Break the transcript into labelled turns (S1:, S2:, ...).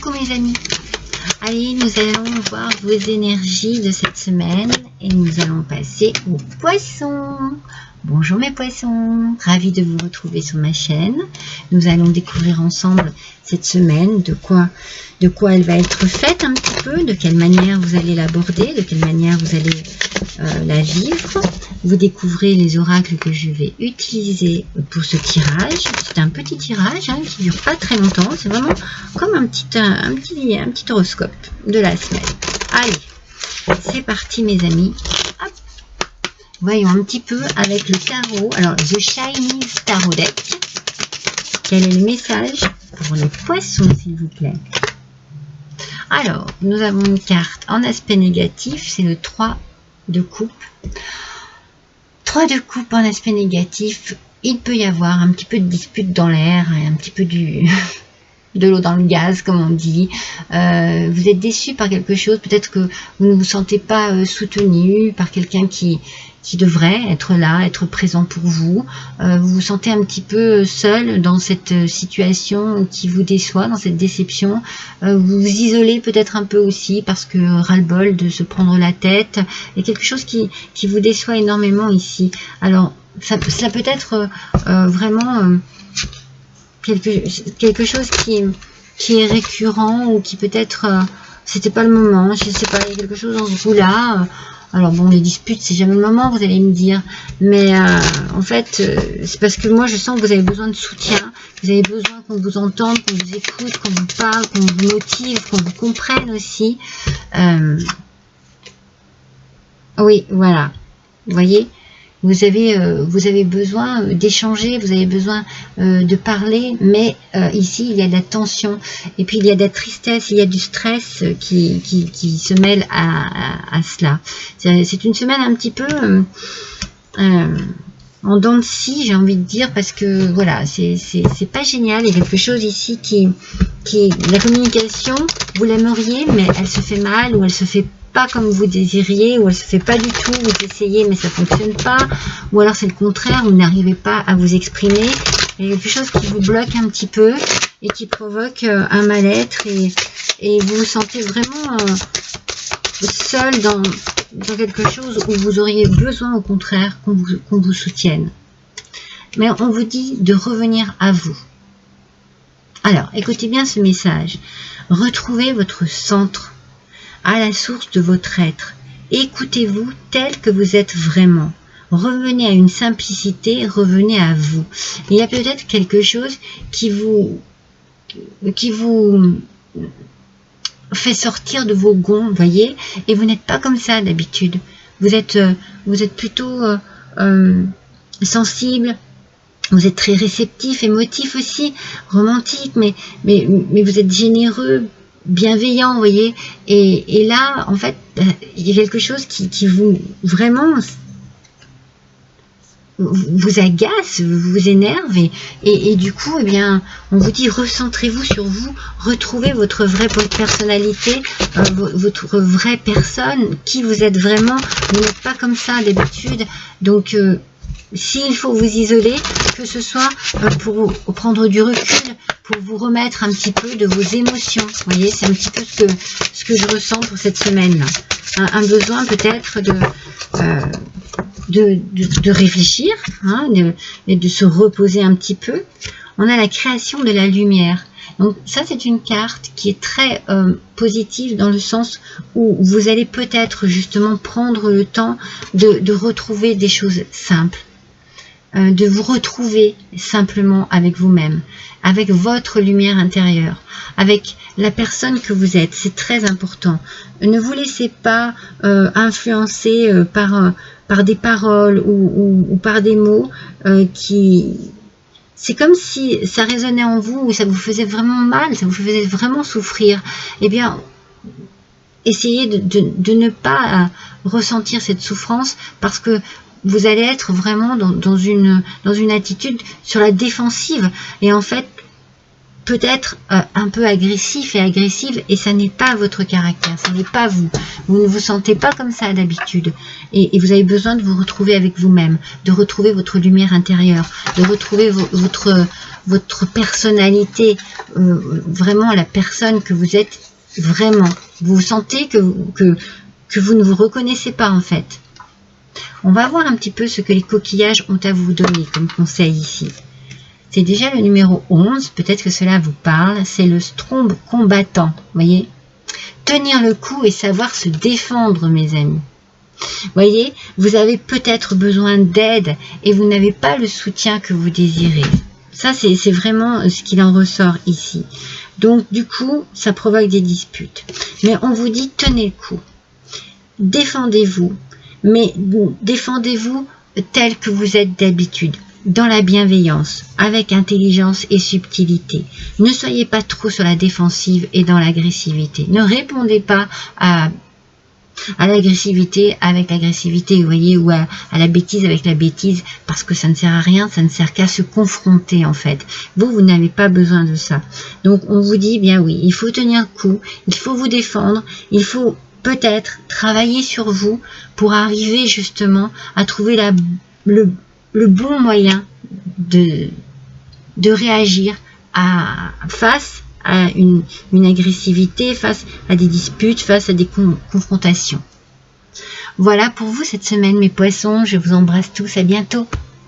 S1: Coucou mes amis. Allez, nous allons voir vos énergies de cette semaine et nous allons passer aux poissons. Bonjour mes poissons, ravie de vous retrouver sur ma chaîne. Nous allons découvrir ensemble cette semaine de quoi elle va être faite un petit peu, de quelle manière vous allez l'aborder, de quelle manière vous allez la vivre. Vous découvrez les oracles que je vais utiliser pour ce tirage. C'est un petit tirage qui dure pas très longtemps. C'est vraiment comme un petit horoscope de la semaine. Allez, c'est parti mes amis. Hop. Voyons un petit peu avec le tarot. Alors, The Chinese Tarot Deck. Quel est le message pour les poissons, s'il vous plaît? Alors, nous avons une carte en aspect négatif. C'est le 3 de coupe. 3 de coupe en aspect négatif. Il peut y avoir un petit peu de dispute dans l'air et un petit peu de l'eau dans le gaz, comme on dit. Vous êtes déçu par quelque chose. Peut-être que vous ne vous sentez pas soutenu par quelqu'un qui devrait être là, être présent pour vous. Vous vous sentez un petit peu seul dans cette situation qui vous déçoit, dans cette déception. Vous vous isolez peut-être un peu aussi parce que ras-le-bol de se prendre la tête. Il y a quelque chose qui vous déçoit énormément ici. Alors, cela peut être vraiment quelque chose qui est récurrent ou qui peut-être c'était pas le moment, je sais pas, il y a quelque chose dans ce goût-là. Alors bon, les disputes, c'est jamais le moment, vous allez me dire. Mais en fait, c'est parce que moi, je sens que vous avez besoin de soutien. Vous avez besoin qu'on vous entende, qu'on vous écoute, qu'on vous parle, qu'on vous motive, qu'on vous comprenne aussi. Oui, voilà. Vous voyez, vous avez besoin d'échanger, vous avez besoin de parler, mais ici il y a de la tension et puis il y a de la tristesse, il y a du stress qui se mêle à cela. C'est une semaine un petit peu en dents de scie, j'ai envie de dire, parce que voilà, c'est pas génial. Il y a quelque chose ici qui la communication, vous l'aimeriez, mais elle se fait mal ou elle se fait pas comme vous désiriez, ou elle se fait pas du tout, vous essayez mais ça fonctionne pas, ou alors c'est le contraire, vous n'arrivez pas à vous exprimer. Il y a quelque chose qui vous bloque un petit peu et qui provoque un mal-être et vous vous sentez vraiment seul dans quelque chose où vous auriez besoin au contraire qu'on vous soutienne. Mais on vous dit de revenir à vous. Alors, écoutez bien ce message. Retrouvez votre centre à la source de votre être. Écoutez-vous tel que vous êtes vraiment. Revenez à une simplicité, revenez à vous. Il y a peut-être quelque chose qui vous fait sortir de vos gonds, voyez, et vous n'êtes pas comme ça d'habitude. Vous êtes plutôt sensible. Vous êtes très réceptif, émotif aussi, romantique, mais vous êtes généreux, bienveillant, vous voyez. Et là, en fait, il y a quelque chose qui vous vraiment vous agace, vous énerve et du coup, eh bien, on vous dit recentrez-vous sur vous, retrouvez votre vraie personnalité, votre vraie personne, qui vous êtes vraiment. Vous n'êtes pas comme ça d'habitude, donc s'il faut vous isoler, que ce soit pour prendre du recul, pour vous remettre un petit peu de vos émotions. Vous voyez, c'est un petit peu ce que je ressens pour cette semaine-là. Un besoin peut-être de réfléchir, et de se reposer un petit peu. On a la création de la lumière. Donc ça, c'est une carte qui est très positive dans le sens où vous allez peut-être justement prendre le temps de retrouver des choses simples. De vous retrouver simplement avec vous-même, avec votre lumière intérieure, avec la personne que vous êtes. C'est très important. Ne vous laissez pas influencer par des paroles ou par des mots c'est comme si ça résonnait en vous ou ça vous faisait vraiment mal, ça vous faisait vraiment souffrir. Eh bien, essayez de ne pas ressentir cette souffrance parce que vous allez être vraiment dans une attitude sur la défensive. Et en fait, peut-être un peu agressif et agressive, et ça n'est pas votre caractère, ça n'est pas vous. Vous ne vous sentez pas comme ça d'habitude, et vous avez besoin de vous retrouver avec vous-même, de retrouver votre lumière intérieure, de retrouver votre personnalité, vraiment la personne que vous êtes vraiment. Vous sentez que vous ne vous reconnaissez pas en fait. On va voir un petit peu ce que les coquillages ont à vous donner comme conseil ici. C'est déjà le numéro 11, peut-être que cela vous parle, c'est le strombe combattant, voyez. Tenir le coup et savoir se défendre, mes amis. Voyez, vous avez peut-être besoin d'aide et vous n'avez pas le soutien que vous désirez. Ça, c'est vraiment ce qu'il en ressort ici. Donc, du coup, ça provoque des disputes. Mais on vous dit, tenez le coup. Défendez-vous. Mais défendez-vous tel que vous êtes d'habitude, dans la bienveillance, avec intelligence et subtilité. Ne soyez pas trop sur la défensive et dans l'agressivité. Ne répondez pas à l'agressivité avec l'agressivité, vous voyez, ou à la bêtise avec la bêtise, parce que ça ne sert à rien, ça ne sert qu'à se confronter en fait. Vous n'avez pas besoin de ça. Donc on vous dit, bien oui, il faut tenir le coup, il faut vous défendre, il faut peut-être travailler sur vous pour arriver justement à trouver le bon moyen de réagir face à une agressivité, face à des disputes, face à des confrontations. Voilà pour vous cette semaine mes poissons, je vous embrasse tous, à bientôt.